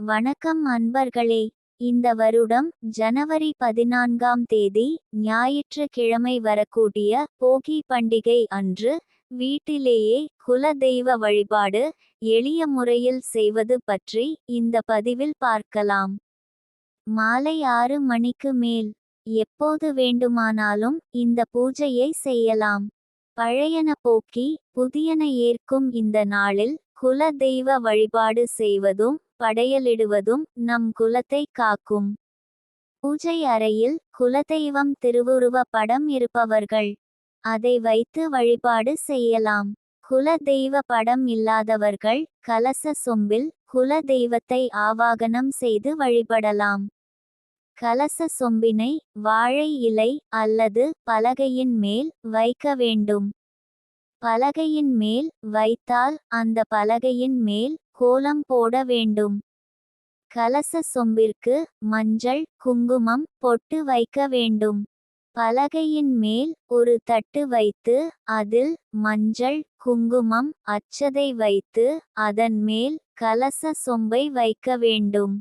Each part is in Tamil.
வணக்கம் அன்பர்களே. இந்த வருடம் ஜனவரி 14ஆம் தேதி ஞாயிற்றுக்கிழமை வரக்கூடிய போகி பண்டிகை அன்று வீட்டிலேயே குல தெய்வ வழிபாடு எளிய முறையில் செய்வது பற்றி இந்த பதிவில் பார்க்கலாம். மாலை 6 மணிக்கு மேல் எப்போது வேண்டுமானாலும் இந்த பூஜையை செய்யலாம். பழையன போக்கி புதியன ஏற்கும் இந்த நாளில் குல தெய்வ வழிபாடு செய்வதும் படையலிடுவதும் நம் குலத்தை காக்கும். பூஜை அறையில் குலதெய்வம் திருவுருவ படம் இருப்பவர்கள் அதை வைத்து வழிபாடு செய்யலாம். குல தெய்வ படம் இல்லாதவர்கள் கலச சொம்பில் குல தெய்வத்தை ஆவாகனம் செய்து வழிபடலாம். கலச சொம்பினை வாழை இலை அல்லது பலகையின் மேல் வைக்க வேண்டும். பலகையின் மேல் வைத்தால் அந்த பலகையின் மேல் கோலம் போட வேண்டும். கலச சொம்பிற்கு மஞ்சள் குங்குமம் பொட்டு வைக்க வேண்டும். பலகையின் மேல் ஒரு தட்டு வைத்து அதில் மஞ்சள் குங்குமம் அட்சதை வைத்து அதன் மேல் கலச சொம்பை வைக்க வேண்டும்.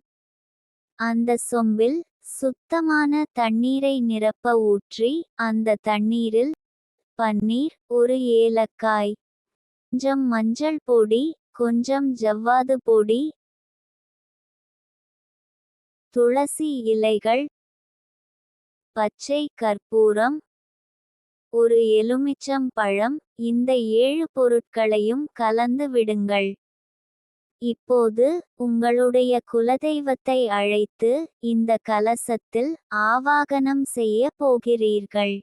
அந்த சொம்பில் சுத்தமான தண்ணீரை நிரப்ப ஊற்றி அந்த தண்ணீரில் பன்னீர், ஒரு ஏலக்காய், கொஞ்சம் மஞ்சள் பொடி, கொஞ்சம் ஜவ்வாது பொடி, துளசி இலைகள், பச்சை கற்பூரம், ஒரு எலுமிச்சம் பழம், இந்த 7 பொருட்களையும் கலந்து விடுங்கள். இப்போது உங்களுடைய குலதெய்வத்தை அழைத்து இந்த கலசத்தில் ஆவாகனம் செய்ய போகிறீர்கள்.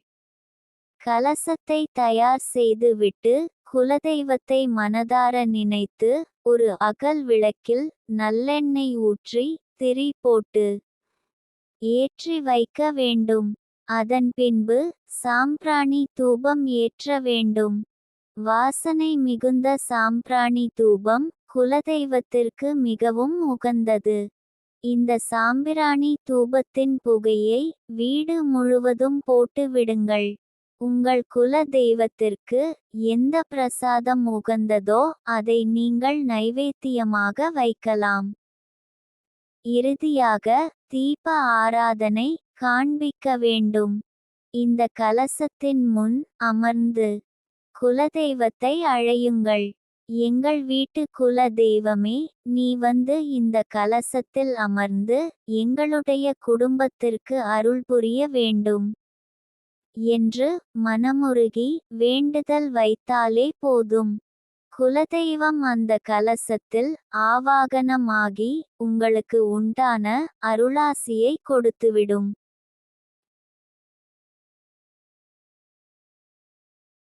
கலசத்தை தயார் செய்துவிட்டு குலதெய்வத்தை மனதார நினைத்து ஒரு அகல் விளக்கில் நல்லெண்ணெய் ஊற்றி திரி போட்டு ஏற்றி வைக்க வேண்டும். அதன் பின்பு சாம்பிராணி தூபம் ஏற்ற வேண்டும். வாசனை மிகுந்த சாம்பிராணி தூபம் குலதெய்வத்திற்கு மிகவும் உகந்தது. இந்த சாம்பிராணி தூபத்தின் புகையை வீடு முழுவதும் போட்டு விடுங்கள். உங்கள் குல தெய்வத்திற்கு எந்த பிரசாதம் உகந்ததோ அதை நீங்கள் நைவேத்தியமாக வைக்கலாம். இறுதியாக தீப ஆராதனை காண்பிக்க வேண்டும். இந்த கலசத்தின் முன் அமர்ந்து குலதெய்வத்தை அழையுங்கள். எங்கள் வீட்டு குல தெய்வமே, நீ வந்து இந்த கலசத்தில் அமர்ந்து எங்களுடைய குடும்பத்திற்கு அருள் புரிய வேண்டும் என்று மனமுருகி வேண்டுதல் வைத்தாலே போதும். குலதெய்வம் அந்த கலசத்தில் ஆவாகனமாகி உங்களுக்கு உண்டான அருளாசியை கொடுத்துவிடும்.